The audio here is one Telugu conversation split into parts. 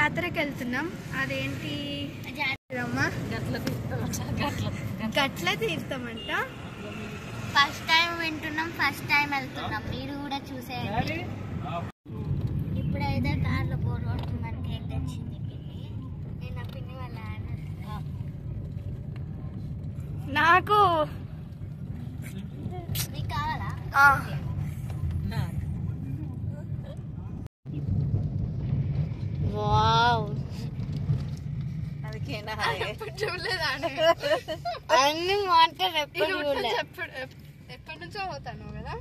జాతరకి వెళ్తున్నాం. అదేంటి గట్ల తీర్థమంట. ఫస్ట్ టైం వింటున్నాం, ఫస్ట్ టైం వెళ్తున్నాం. మీరు కూడా చూసేయండి. ఇప్పుడైతే కార్లో బోర్ కొడుతుందని కేక్ తెచ్చింది పిన్ని. నేను ఆ పిన్ని వాళ్ళ నాకు మీకు కావాలా? వావ్, చూడలేదా అన్ని వాటర్ ఎప్పుడు ఎప్పటి నుంచో పోతాను కదా.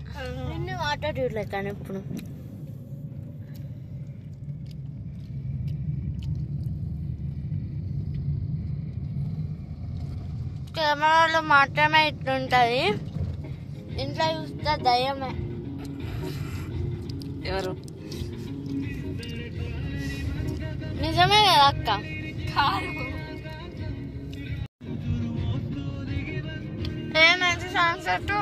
అన్ని వాటర్ చూడలేదు కానీ ఇప్పుడు కెమెరాలో మాత్రమే ఇట్లుంటది, ఇంట్లో చూస్తే దయ్యమే. ఎవరు? నిజమే కదా అక్క? ఏమైంది సన్సెట్?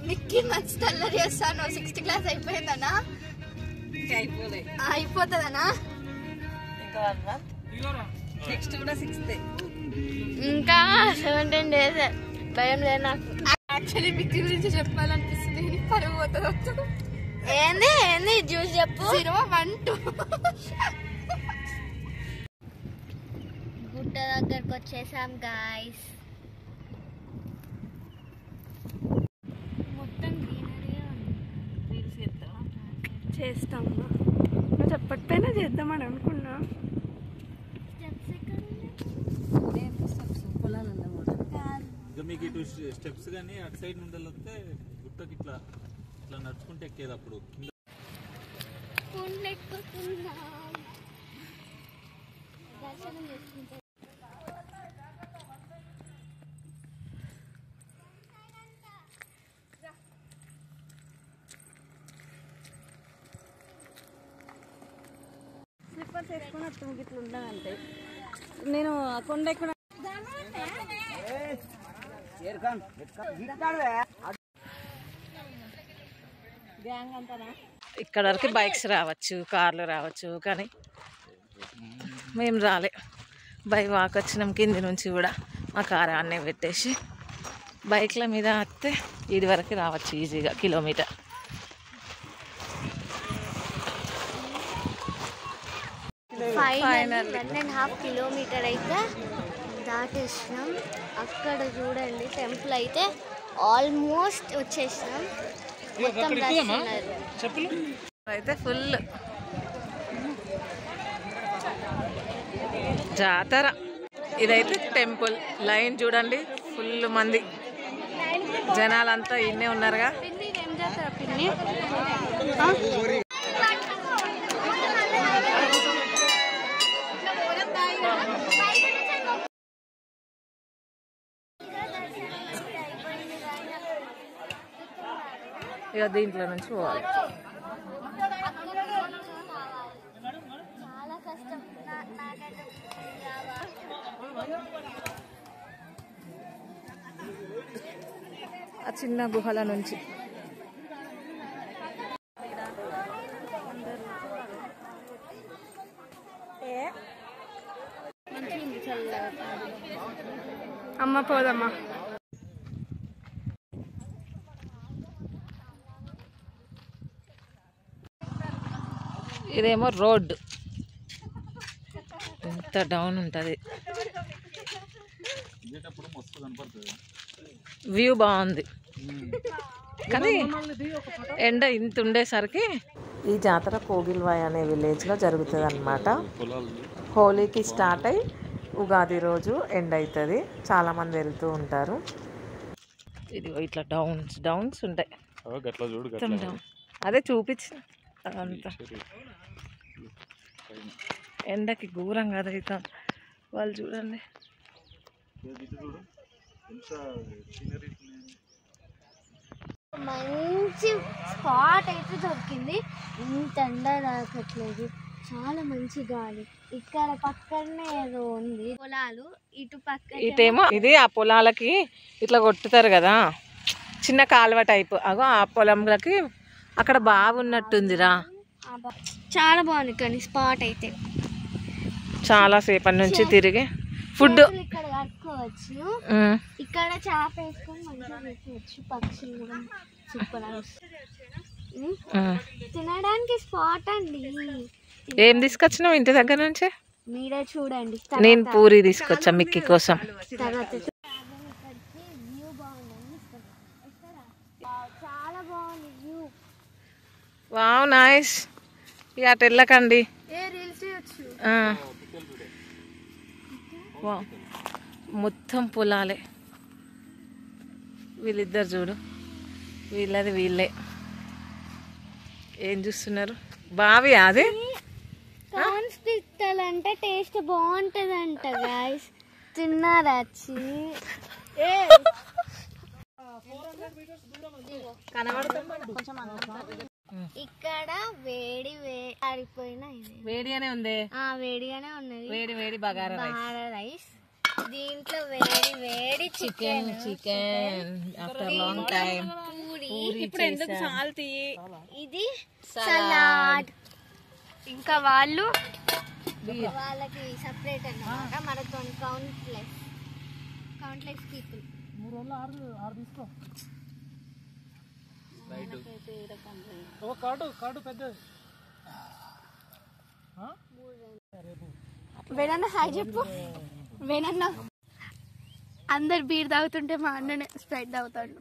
నిక్కి మంచి తెల్లరి చేస్తాను. 6th class అయిపోయిందనా? అయిపోతుందనా? నెక్స్ట్ కూడా 6th. ఇంకా 17 days. భయం లేదు నాకు. యాక్చువల్లీ మిక్కి గురించి చెప్పాలనిపిస్తుంది, పరుగు పోతుంది. ఏంది ఏంది జ్యూస్ చెప్పు. 1 2 గుట్ట దగ్గరకు వచ్చేసాం గాయస్. మొత్తం చేస్తాము. నువ్వు చెప్పకపోయినా చేద్దామని అనుకున్నా. మీకు ఇటు స్టెప్స్ కానీ అటు సైడ్ నుండి వస్తే గుట్టకి ఇట్లా ఇట్లా నడుచుకుంటే ఎక్కేది. అప్పుడు స్లిప్పర్స్ వేసుకుని అర్థం ఇట్లా ఉండదంటే నేను కొండ ఎక్కువ ఇక్కడ వరకు బైక్స్ రావచ్చు, కార్లు రావచ్చు, కానీ మేము రాలే. బై వాక్ వచ్చినాం కింది నుంచి కూడా. మా కారు అన్నీ పెట్టేసి బైక్ల మీద వస్తే ఇది వరకు రావచ్చు ఈజీగా, కిలోమీటర్. ఫైనల్ 1.5 kilometer అయితే దాటేసినాం. అక్కడ చూడండి టెంపుల్ అయితే ఆల్మోస్ట్ వచ్చేసినాం. మొత్తం అయితే ఫుల్ జాతర. ఇదైతే టెంపుల్ లైన్ చూడండి, ఫుల్ మంది జనాలంతా ఇన్నే ఉన్నారుగా. ఏం చేస్తారా పిన్ని? ఇక దీంట్లో నుంచి పోవాలి. చాలా కష్టం. ఆ చిన్న గుహల నుంచి అమ్మ పోదమ్మా. ఇదేమో రోడ్డు, ఎంత డౌన్ ఉంటుంది. వ్యూ బాగుంది కానీ ఎండ ఇంత ఉండేసరికి. ఈ జాతర కోగిల్వాయ్ అనే విలేజ్లో జరుగుతుంది అన్నమాట. హోలీకి స్టార్ట్ అయ్యి ఉగాది రోజు ఎండ్ అవుతుంది. చాలామంది వెళ్తూ ఉంటారు. ఇది ఇట్లా డౌన్స్ ఉంటాయి. అదే చూపించిన అదంతా ఎండకి ఘోరంగా అదవుతాం. వాళ్ళు చూడండి. మంచి స్పాట్ అయితే దొరికింది. ఇంత ఎండ తాకట్లేదు, చాలా మంచి గాలి. ఇక్కడ పక్కనే ఏదో ఉంది పొలాలు, ఇటు పక్క ఇటేమో ఇది ఆ పొలాలకి ఇట్లా కొట్టుతారు కదా, చిన్న కాలువ టైపు. అగో ఆ పొలంలకి అక్కడ బాగున్నట్టుందిరా. ఆ చాలా బాగుంది కానీ స్పాట్ అయితే చాలా సేపటి నుంచి తిరిగి ఫుడ్ ఇక్కడ కట్టుకోవచ్చు. ఇక్కడ చేప వేసుకొని మంచిగా చేసుకోవచ్చు. పక్షులు కూడా సూపర్ తినడానికి స్పాట్ అండి. ఏం తీసుకొచ్చినావు ఇంటి దగ్గర నుంచి? మీరే చూడండి. నేను పూరి తీసుకొచ్చా మిక్కీ కోసం. తర్వాత వ్యూ బాగుందండి. చాలా బాగుంది వ్యూ. Wow nice. ఇక అటు వెళ్ళకండి. మొత్తం పొలాలే. వీళ్ళిద్దరు చూడు, వీళ్ళది వీళ్ళే. ఏం చూస్తున్నారు? బావి అది కార్న్స్ పిక్కలంటే టేస్ట్ బాగుంటదంట గాయస్. తిన్నారా? ఇక్కడ వేడి ఆరిపోయినా వేడిగానే ఉంది. వేడిగానే ఉన్నది. వేడి వేడి బగారా రైస్. దీంట్లో వేడి వేడి చికెన్ ఆఫ్టర్ లాంగ్ టైం. ఇప్పుడు ఎందుకు సాల్ట్ ఇది సలాడ్. ఇంకా వాళ్ళకి సపరేట్ అన్నమాట. మనతో కౌంట్లెస్ పీపుల్. వేణన్న హాయ్ చెప్పు. వేణన్న అందరు బీర్ తాగుతుంటే మా అన్ననే స్ప్రైట్ తాగుతాడు.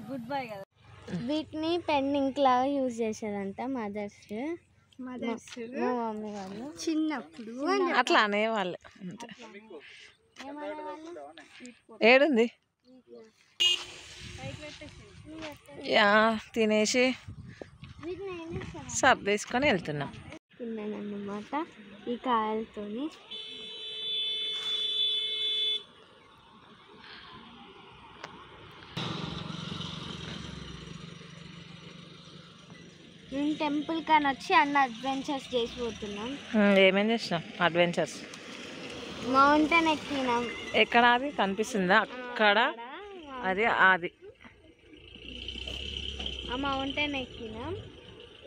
గుడ్ బై కదా. వీటిని పెన్నింగ్ లాగా యూజ్ చేసేదంట మదర్స్ మా మమ్మీ వాళ్ళు చిన్నప్పుడు. అట్లా అనేవాళ్ళు. ఏడుంది? తినేసి సర్దేసుకొని వెళ్తున్నాం. తిన్నానన్నమాట ఈ కాయలతోని. మేము టెంపుల్ కానీ వచ్చి అన్న అడ్వెంచర్స్ చేసిపోతున్నాం. ఏమేం చేసినాం అడ్వెంచర్స్? మౌంటైన్ ఎక్కినాం. ఎక్కడ అది కనిపిస్తుందా? అక్కడ అది ఆ మౌంటైన్ ఎక్కినాం.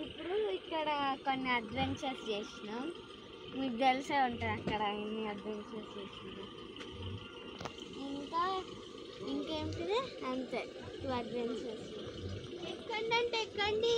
ఇప్పుడు ఇక్కడ కొన్ని అడ్వెంచర్స్ చేసినాం. మీకు తెలిసే ఉంటుంది అక్కడ ఎన్ని అడ్వెంచర్స్ చేసినాం. ఇంకేంటిది అంతే 2 అడ్వెంచర్స్. ఎక్కండి అంటే ఎక్కండి.